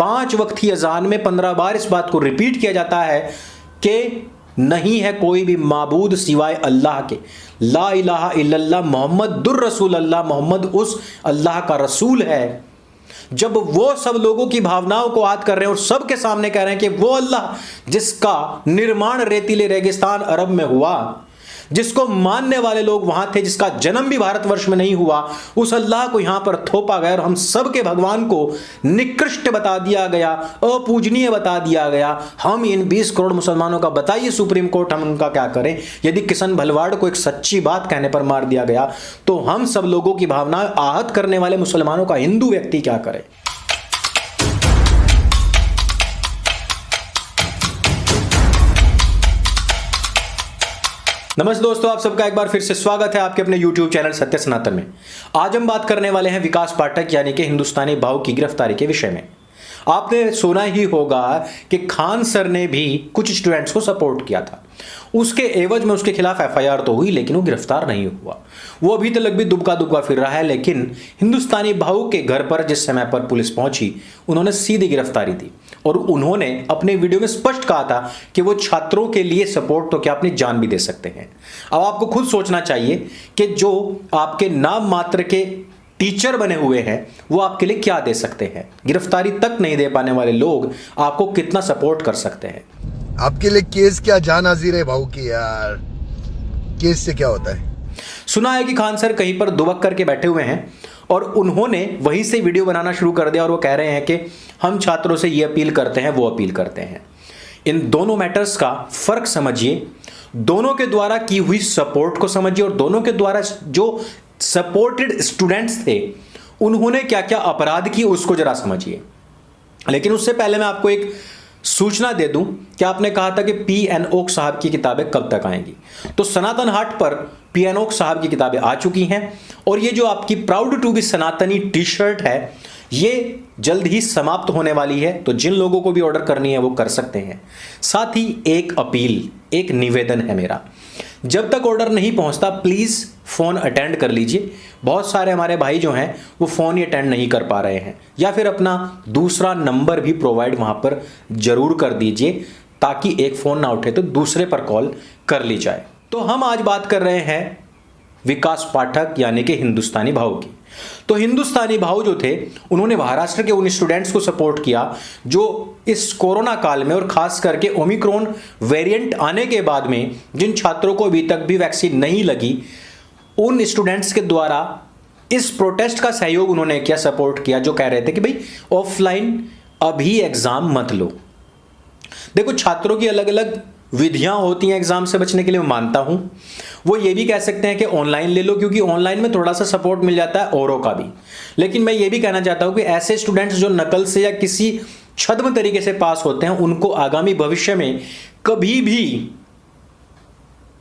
5 वक्त की अजान में 15 बार इस बात को रिपीट किया जाता है कि नहीं है कोई भी माबूद सिवाय अल्लाह के, ला इलाहा इल्लल्लाह मोहम्मदुर रसूल अल्लाह, मोहम्मद उस अल्लाह का रसूल है। जब वो सब लोगों की भावनाओं को याद कर रहे हैं और सबके सामने कह रहे हैं कि वो अल्लाह जिसका निर्माण रेतीले रेगिस्तान अरब में हुआ, जिसको मानने वाले लोग वहां थे, जिसका जन्म भी भारतवर्ष में नहीं हुआ, उस अल्लाह को यहां पर थोपा गया और हम सब के भगवान को निकृष्ट बता दिया गया, अपूजनीय बता दिया गया। हम इन 20 करोड़ मुसलमानों का बताइए सुप्रीम कोर्ट हम उनका क्या करें? यदि किशन भलवाड़ को एक सच्ची बात कहने पर मार दिया गया तो हम सब लोगों की भावनाएं आहत करने वाले मुसलमानों का हिंदू व्यक्ति क्या करे? नमस्ते दोस्तों, आप सबका एक बार फिर से स्वागत है आपके अपने YouTube चैनल सत्य सनातन में। आज हम बात करने वाले हैं विकास पाठक यानी कि हिंदुस्तानी भाऊ की गिरफ्तारी के विषय में। आपने सुना ही होगा कि खान सर ने भी कुछ स्टूडेंट्स को सपोर्ट किया था, उसके एवज में उसके खिलाफ FIR तो हुई लेकिन वो गिरफ्तार नहीं हुआ। वो अभी तक भी दुबका दुबका फिर रहा है। लेकिन हिंदुस्तानी भाऊ के घर पर जिस समय पर पुलिस पहुंची उन्होंने सीधी गिरफ्तारी दी और उन्होंने अपने वीडियो में स्पष्ट कहा था कि वो छात्रों के लिए सपोर्ट तो क्या अपनी जान भी दे सकते हैं। अब आपको खुद सोचना चाहिए कि जो आपके नाम मात्र के टीचर बने हुए हैं वो आपके लिए क्या दे सकते हैं। गिरफ्तारी तक नहीं दे पाने वाले लोग आपको कितना सपोर्ट कर सकते हैं। आपके लिए केस क्या जान हाजिर है भाऊ की यार, केस से क्या होता है? सुना है कि खान सर कहीं पर दुबक करके बैठे हुए हैं और उन्होंने वहीं से वीडियो बनाना शुरू कर दिया और वो कह रहे हैं कि हम छात्रों से ये अपील करते हैं, वो अपील करते हैं। इन दोनों मैटर्स का फर्क समझिए, दोनों के द्वारा की हुई सपोर्ट को समझिए और दोनों के द्वारा जो सपोर्टेड स्टूडेंट्स थे उन्होंने क्या क्या अपराध किए उसको जरा समझिए। लेकिन उससे पहले मैं आपको एक सूचना दे दूं कि आपने कहा था कि P.N. ओक साहब की किताबें कब तक आएंगी। तो सनातन हाट पर P.N. ओक साहब की किताबें आ चुकी हैं और ये जो आपकी प्राउड टू बी सनातनी टी शर्ट है ये जल्द ही समाप्त होने वाली है। तो जिन लोगों को भी ऑर्डर करनी है वो कर सकते हैं। साथ ही एक अपील, एक निवेदन है मेरा, जब तक ऑर्डर नहीं पहुंचता प्लीज फोन अटेंड कर लीजिए। बहुत सारे हमारे भाई जो हैं वो फोन ही अटेंड नहीं कर पा रहे हैं, या फिर अपना दूसरा नंबर भी प्रोवाइड वहां पर जरूर कर दीजिए ताकि एक फोन ना उठे तो दूसरे पर कॉल कर ली जाए। तो हम आज बात कर रहे हैं विकास पाठक यानी कि हिंदुस्तानी भाऊ की। तो हिंदुस्तानी भाऊ जो थे उन्होंने महाराष्ट्र के उन स्टूडेंट्स को सपोर्ट किया जो इस कोरोना काल में और खास करके ओमिक्रॉन वेरिएंट आने के बाद में जिन छात्रों को अभी तक भी वैक्सीन नहीं लगी उन स्टूडेंट्स के द्वारा इस प्रोटेस्ट का सहयोग उन्होंने किया, सपोर्ट किया, जो कह रहे थे कि भाई ऑफलाइन अभी एग्जाम मत लो। देखो छात्रों की अलग अलग विधियां होती हैं एग्जाम से बचने के लिए, मैं मानता हूं। वो ये भी कह सकते हैं कि ऑनलाइन ले लो क्योंकि ऑनलाइन में थोड़ा सा सपोर्ट मिल जाता है औरों का भी। लेकिन मैं ये भी कहना चाहता हूं कि ऐसे स्टूडेंट्स जो नकल से या किसी छद्म तरीके से पास होते हैं उनको आगामी भविष्य में कभी भी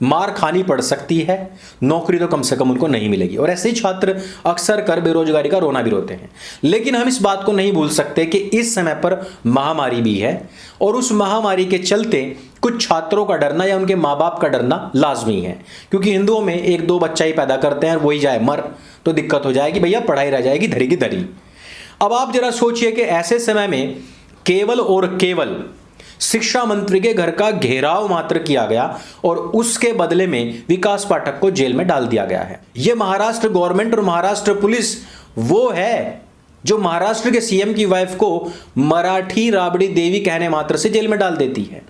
मार खानी पड़ सकती है, नौकरी तो कम से कम उनको नहीं मिलेगी। और ऐसे ही छात्र अक्सर कर बेरोजगारी का रोना भी रोते हैं। लेकिन हम इस बात को नहीं भूल सकते कि इस समय पर महामारी भी है और उस महामारी के चलते कुछ छात्रों का डरना या उनके माँ बाप का डरना लाजमी है, क्योंकि हिंदुओं में 1-2 बच्चा ही पैदा करते हैं, वही जाए मर तो दिक्कत हो जाएगी, भैया पढ़ाई रह जाएगी धरी की धरी। अब आप जरा सोचिए कि ऐसे समय में केवल और केवल शिक्षा मंत्री के घर का घेराव मात्र किया गया और उसके बदले में विकास पाठक को जेल में डाल दिया गया है। यह महाराष्ट्र गवर्नमेंट और महाराष्ट्र पुलिस वो है जो महाराष्ट्र के CM की वाइफ को मराठी राबड़ी देवी कहने मात्र से जेल में डाल देती है।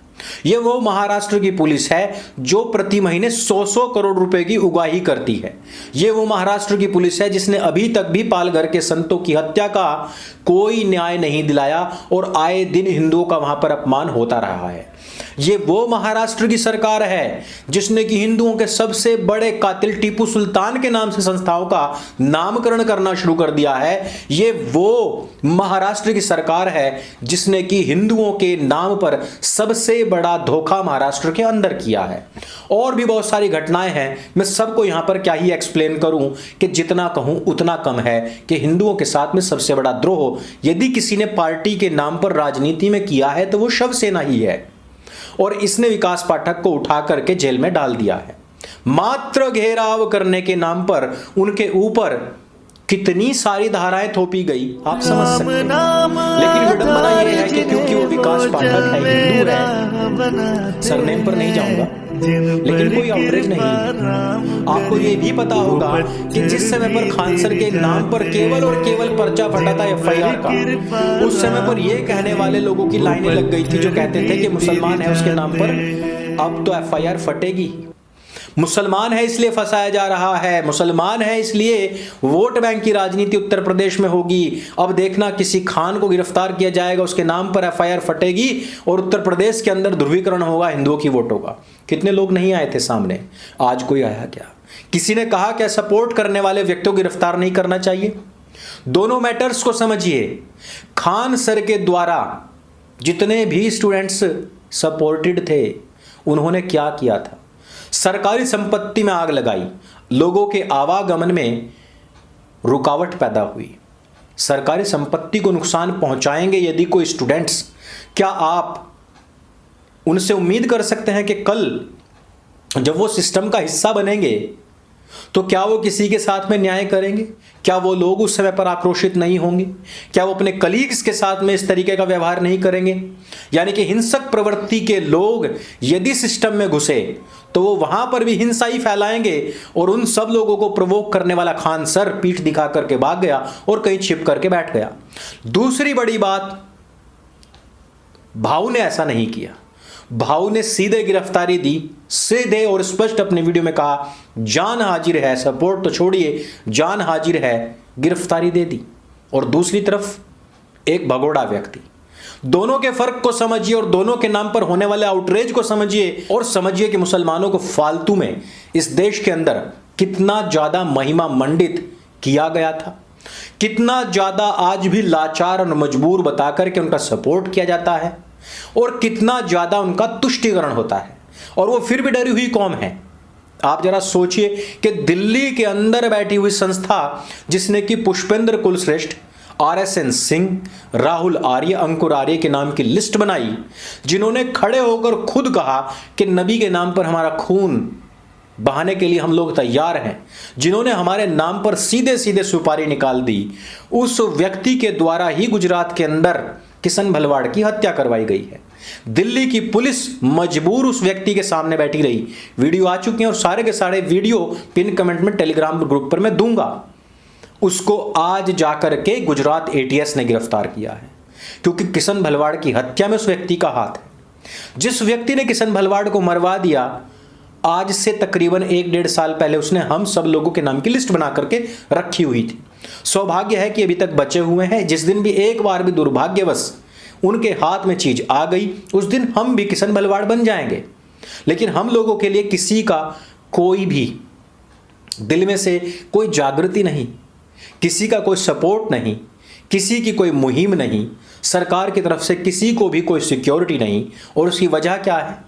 यह वो महाराष्ट्र की पुलिस है जो प्रति महीने 100 करोड़ रुपए की उगाही करती है। यह वो महाराष्ट्र की पुलिस है जिसने अभी तक भी पालघर के संतों की हत्या का कोई न्याय नहीं दिलाया और आए दिन हिंदुओं का वहां पर अपमान होता रहा है। ये वो महाराष्ट्र की सरकार है जिसने कि हिंदुओं के सबसे बड़े कातिल टीपू सुल्तान के नाम से संस्थाओं का नामकरण करना शुरू कर दिया है। ये वो महाराष्ट्र की सरकार है जिसने कि हिंदुओं के नाम पर सबसे बड़ा धोखा महाराष्ट्र के अंदर किया है। और भी बहुत सारी घटनाएं हैं, मैं सबको यहां पर क्या ही एक्सप्लेन करूं कि जितना कहूं उतना कम है कि हिंदुओं के साथ में सबसे बड़ा द्रोह यदि किसी ने पार्टी के नाम पर राजनीति में किया है तो वो शिवसेना ही है और इसने विकास पाठक को उठा करके जेल में डाल दिया है। मात्र घेराव करने के नाम पर उनके ऊपर कितनी सारी धाराएं थोपी गई आप समझ सकते हैं। लेकिन विडंबना यह विकास पाठक है, हिंदू है, सरनेम पर नहीं जाऊंगा, लेकिन कोई आउटरीच नहीं है। आपको ये भी पता होगा कि जिस समय पर खान सर के नाम पर केवल और केवल पर्चा फटा था FIR का, उस समय पर ये कहने वाले लोगों की लाइनें लग गई थी जो कहते थे कि मुसलमान है उसके नाम पर अब तो FIR फटेगी, मुसलमान है इसलिए फंसाया जा रहा है, मुसलमान है इसलिए वोट बैंक की राजनीति उत्तर प्रदेश में होगी, अब देखना किसी खान को गिरफ्तार किया जाएगा, उसके नाम पर FIR फटेगी और उत्तर प्रदेश के अंदर ध्रुवीकरण होगा हिंदुओं की वोटों का। कितने लोग नहीं आए थे सामने, आज कोई आया क्या? किसी ने कहा क्या सपोर्ट करने वाले व्यक्तियों को गिरफ्तार नहीं करना चाहिए? दोनों मैटर्स को समझिए। खान सर के द्वारा जितने भी स्टूडेंट्स सपोर्टेड थे उन्होंने क्या किया था? सरकारी संपत्ति में आग लगाई, लोगों के आवागमन में रुकावट पैदा हुई, सरकारी संपत्ति को नुकसान पहुंचाएंगे यदि कोई स्टूडेंट्स, क्या आप उनसे उम्मीद कर सकते हैं कि कल जब वो सिस्टम का हिस्सा बनेंगे तो क्या वो किसी के साथ में न्याय करेंगे? क्या वो लोग उस समय पर आक्रोशित नहीं होंगे? क्या वो अपने कलीग्स के साथ में इस तरीके का व्यवहार नहीं करेंगे? यानी कि हिंसक प्रवृत्ति के लोग यदि सिस्टम में घुसे तो वो वहां पर भी हिंसा ही फैलाएंगे और उन सब लोगों को प्रोवोक करने वाला खान सर पीठ दिखा करके भाग गया और कहीं छिप करके बैठ गया। दूसरी बड़ी बात, भाऊ ने ऐसा नहीं किया, भाऊ ने सीधे गिरफ्तारी दी, सीधे और स्पष्ट अपने वीडियो में कहा जान हाजिर है, सपोर्ट तो छोड़िए, जान हाजिर है, गिरफ्तारी दे दी। और दूसरी तरफ एक भगोड़ा व्यक्ति। दोनों के फर्क को समझिए और दोनों के नाम पर होने वाले आउटरेज को समझिए और समझिए कि मुसलमानों को फालतू में इस देश के अंदर कितना ज्यादा महिमा मंडित किया गया था, कितना ज्यादा आज भी लाचार और मजबूर बताकर के उनका सपोर्ट किया जाता है और कितना ज्यादा उनका तुष्टीकरण होता है, और वो फिर भी डरी हुई कौम है। आप जरा सोचिए कि दिल्ली के अंदर बैठी हुई संस्था जिसने कि पुष्पेंद्र कुलश्रेष्ठ, RSN सिंह, राहुल आर्य, अंकुर आर्य के नाम की लिस्ट बनाई, जिन्होंने खड़े होकर खुद कहा कि नबी के नाम पर हमारा खून बहाने के लिए हम लोग तैयार हैं, जिन्होंने हमारे नाम पर सीधे सीधे सुपारी निकाल दी, उस व्यक्ति के द्वारा ही गुजरात के अंदर किशन भलवाड़ की हत्या करवाई गई है। दिल्ली की पुलिस मजबूर उस व्यक्ति के सामने बैठी रही। वीडियो आ चुके हैं और सारे के सारे वीडियो पिन कमेंट में टेलीग्राम ग्रुप पर मैं दूंगा। उसको आज जाकर के गुजरात ATS ने गिरफ्तार किया है क्योंकि किशन भलवाड़ की हत्या में उस व्यक्ति का हाथ है। जिस व्यक्ति ने किशन भलवाड़ को मरवा दिया, आज से तकरीबन 1-1.5 साल पहले उसने हम सब लोगों के नाम की लिस्ट बना करके रखी हुई थी। सौभाग्य है कि अभी तक बचे हुए हैं। जिस दिन भी एक बार भी दुर्भाग्यवश उनके हाथ में चीज आ गई, उस दिन हम भी किशन भलवाड़ बन जाएंगे। लेकिन हम लोगों के लिए किसी का कोई भी दिल में से कोई जागृति नहीं, किसी का कोई सपोर्ट नहीं, किसी की कोई मुहिम नहीं, सरकार की तरफ से किसी को भी कोई सिक्योरिटी नहीं। और उसकी वजह क्या है?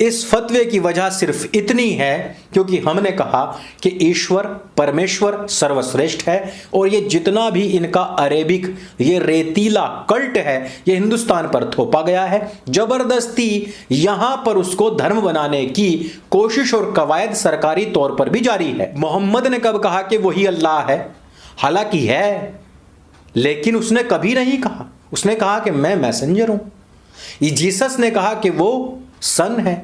इस फतवे की वजह सिर्फ इतनी है क्योंकि हमने कहा कि ईश्वर परमेश्वर सर्वश्रेष्ठ है और ये जितना भी इनका अरेबिक ये रेतीला कल्ट है ये हिंदुस्तान पर थोपा गया है। जबरदस्ती यहां पर उसको धर्म बनाने की कोशिश और कवायद सरकारी तौर पर भी जारी है। मोहम्मद ने कब कहा कि वही अल्लाह है? हालांकि है, लेकिन उसने कभी नहीं कहा, उसने कहा कि मैं मैसेंजर हूं। जीसस ने कहा कि वो सन है,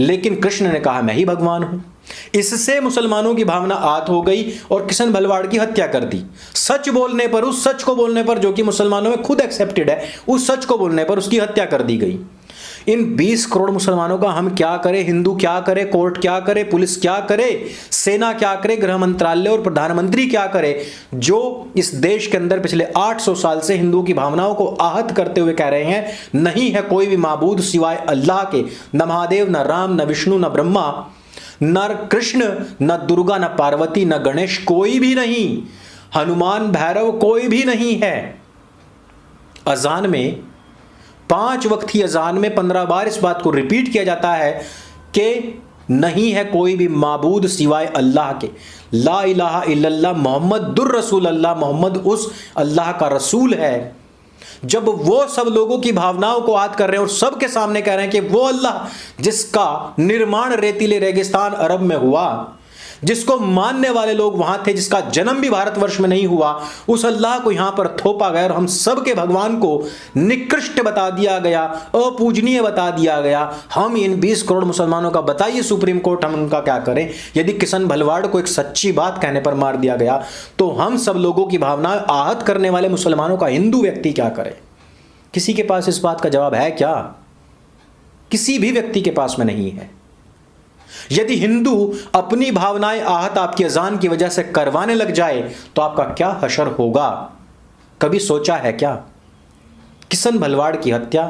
लेकिन कृष्ण ने कहा मैं ही भगवान हूं। इससे मुसलमानों की भावना आहत हो गई और किशन भलवाड़ की हत्या कर दी। सच बोलने पर, उस सच को बोलने पर जो कि मुसलमानों में खुद एक्सेप्टेड है, उस सच को बोलने पर उसकी हत्या कर दी गई। इन 20 करोड़ मुसलमानों का हम क्या करें? हिंदू क्या करे? कोर्ट क्या करे? पुलिस क्या करे? सेना क्या करे? गृह मंत्रालय और प्रधानमंत्री क्या करे? जो इस देश के अंदर पिछले 800 साल से हिंदुओं की भावनाओं को आहत करते हुए कह रहे हैं नहीं है कोई भी माबूद सिवाय अल्लाह के, न महादेव, न राम, न विष्णु, न ब्रह्मा, न कृष्ण, न दुर्गा, न पार्वती, न गणेश, कोई भी नहीं, हनुमान, भैरव, कोई भी नहीं है। अजान में 5 वक्त की अजान में 15 बार इस बात को रिपीट किया जाता है कि नहीं है कोई भी माबूद सिवाय अल्लाह के, ला इलाहा इल्लल्लाह मोहम्मदुर रसूल अल्लाह, मोहम्मद उस अल्लाह का रसूल है। जब वो सब लोगों की भावनाओं को याद कर रहे हैं और सबके सामने कह रहे हैं कि वो अल्लाह जिसका निर्माण रेतीले रेगिस्तान अरब में हुआ, जिसको मानने वाले लोग वहां थे, जिसका जन्म भी भारतवर्ष में नहीं हुआ, उस अल्लाह को यहां पर थोपा गया और हम सब के भगवान को निकृष्ट बता दिया गया, अपूजनीय बता दिया गया। हम इन 20 करोड़ मुसलमानों का बताइए सुप्रीम कोर्ट हम उनका क्या करें? यदि किशन भलवाड़ को एक सच्ची बात कहने पर मार दिया गया तो हम सब लोगों की भावना आहत करने वाले मुसलमानों का हिंदू व्यक्ति क्या करे? किसी के पास इस बात का जवाब है क्या? किसी भी व्यक्ति के पास में नहीं है। यदि हिंदू अपनी भावनाएं आहत आपकी अजान की वजह से करवाने लग जाए तो आपका क्या हशर होगा? कभी सोचा है क्या? किशन भलवाड़ की हत्या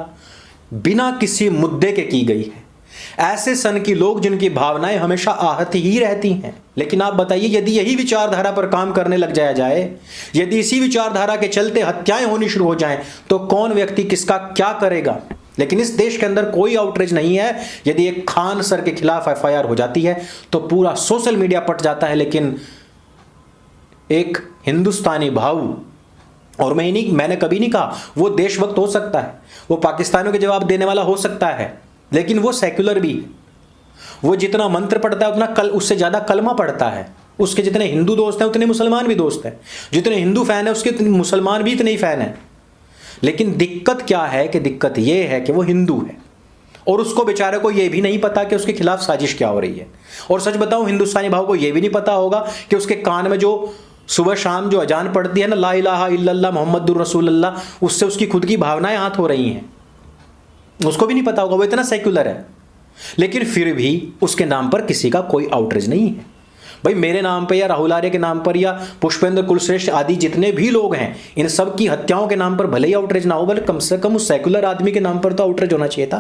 बिना किसी मुद्दे के की गई है। ऐसे सन की लोग जिनकी भावनाएं हमेशा आहत ही रहती हैं। लेकिन आप बताइए, यदि यही विचारधारा पर काम करने लग जाए, यदि इसी विचारधारा के चलते हत्याएं होनी शुरू हो जाएं, तो कौन व्यक्ति किसका क्या करेगा? लेकिन इस देश के अंदर कोई आउटरीच नहीं है। यदि एक खान सर के खिलाफ एफआईआर हो जाती है तो पूरा सोशल मीडिया पट जाता है। लेकिन एक हिंदुस्तानी भाऊ, और मैंने कभी नहीं कहा वो देशभक्त हो सकता है, वो पाकिस्तानियों के जवाब देने वाला हो सकता है, लेकिन वो सेक्युलर भी है। वो जितना मंत्र पढ़ता है उतना उससे ज्यादा कलमा पढ़ता है। उसके जितने हिंदू दोस्त हैं उतने मुसलमान भी दोस्त हैं। जितने हिंदू फैन है उसके मुसलमान भी इतने ही फैन हैं। लेकिन दिक्कत क्या है कि दिक्कत यह है कि वो हिंदू है और उसको बेचारे को यह भी नहीं पता कि उसके खिलाफ साजिश क्या हो रही है। और सच बताऊं, हिंदुस्तानी भाव को यह भी नहीं पता होगा कि उसके कान में जो सुबह शाम जो अजान पड़ती है ना, ला इलाहा इल्लल्लाह मोहम्मदुर रसूलुल्लाह, उससे उसकी खुद की भावनाएं आहत हो रही हैं। उसको भी नहीं पता होगा, वो इतना सेक्युलर है। लेकिन फिर भी उसके नाम पर किसी का कोई आउटरीच नहीं है। भाई मेरे नाम पे या राहुल आर्य के नाम पर या पुष्पेंद्र कुलश्रेष्ठ आदि जितने भी लोग हैं, इन सब की हत्याओं के नाम पर भले ही आउटरीच ना हो, बल्कि कम से कम उस सेक्युलर आदमी के नाम पर तो आउटरीच होना चाहिए था,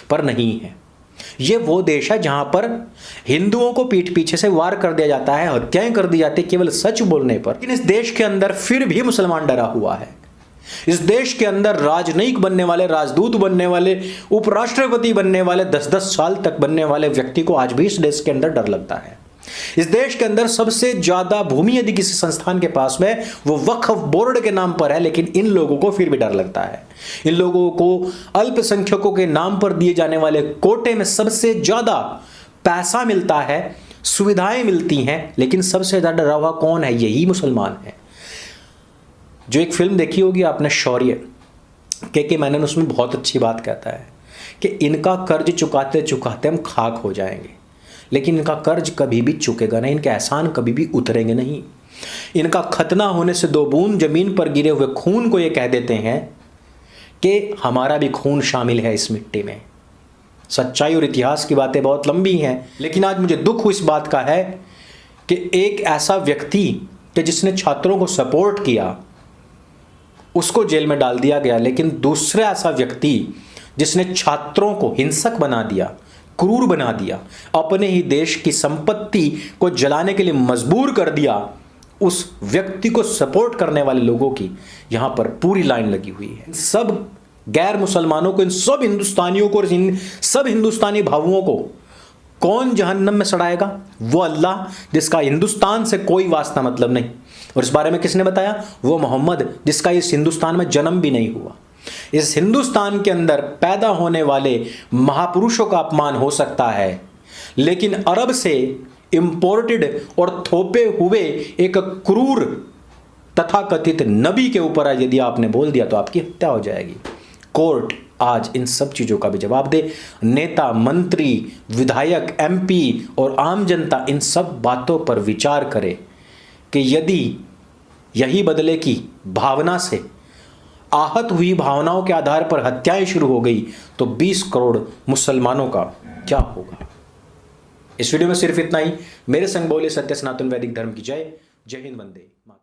पर नहीं है। ये वो देश है जहां पर हिंदुओं को पीठ पीछे से वार कर दिया जाता है, हत्याएं कर दी जाती है केवल सच बोलने पर। लेकिन इस देश के अंदर फिर भी मुसलमान डरा हुआ है। इस देश के अंदर राजनयिक बनने वाले, राजदूत बनने वाले, उपराष्ट्रपति बनने वाले, 10-10 साल तक बनने वाले व्यक्ति को आज भी इस देश के अंदर डर लगता है। इस देश के अंदर सबसे ज्यादा भूमि यदि किसी संस्थान के पास में, वो वक्फ बोर्ड के नाम पर है, लेकिन इन लोगों को फिर भी डर लगता है। इन लोगों को अल्पसंख्यकों के नाम पर दिए जाने वाले कोटे में सबसे ज्यादा पैसा मिलता है, सुविधाएं मिलती हैं, लेकिन सबसे ज्यादा डरा हुआ कौन है? यही मुसलमान है। जो एक फिल्म देखी होगी आपने, शौर्य, के मैनन उसमें बहुत अच्छी बात कहता है कि इनका कर्ज चुकाते चुकाते हम खाक हो जाएंगे, लेकिन इनका कर्ज कभी भी चुकेगा नहीं, इनके एहसान कभी भी उतरेंगे नहीं। इनका खतना होने से 2 बूंद जमीन पर गिरे हुए खून को ये कह देते हैं कि हमारा भी खून शामिल है इस मिट्टी में। सच्चाई और इतिहास की बातें बहुत लंबी हैं, लेकिन आज मुझे दुख इस बात का है कि एक ऐसा व्यक्ति कि जिसने छात्रों को सपोर्ट किया उसको जेल में डाल दिया गया, लेकिन दूसरा ऐसा व्यक्ति जिसने छात्रों को हिंसक बना दिया, क्रूर बना दिया, अपने ही देश की संपत्ति को जलाने के लिए मजबूर कर दिया, उस व्यक्ति को सपोर्ट करने वाले लोगों की यहां पर पूरी लाइन लगी हुई है। सब गैर मुसलमानों को, इन सब हिंदुस्तानियों को, इन सब हिंदुस्तानी भावुओं को कौन जहन्नम में सड़ाएगा? वो अल्लाह जिसका हिंदुस्तान से कोई वास्ता मतलब नहीं। और इस बारे में किसने बताया? वो मोहम्मद जिसका इस हिंदुस्तान में जन्म भी नहीं हुआ। इस हिंदुस्तान के अंदर पैदा होने वाले महापुरुषों का अपमान हो सकता है, लेकिन अरब से इंपोर्टेड और थोपे हुए एक क्रूर तथाकथित नबी के ऊपर यदि आपने बोल दिया तो आपकी हत्या हो जाएगी। कोर्ट आज इन सब चीज़ों का भी जवाब दे। नेता, मंत्री, विधायक, एमपी और आम जनता इन सब बातों पर विचार करे कि यदि यही बदले की भावना से आहत हुई भावनाओं के आधार पर हत्याएं शुरू हो गई तो 20 करोड़ मुसलमानों का क्या होगा? इस वीडियो में सिर्फ इतना ही। मेरे संग बोले सत्य सनातन वैदिक धर्म की जय। जय हिंद, वंदे मातरम।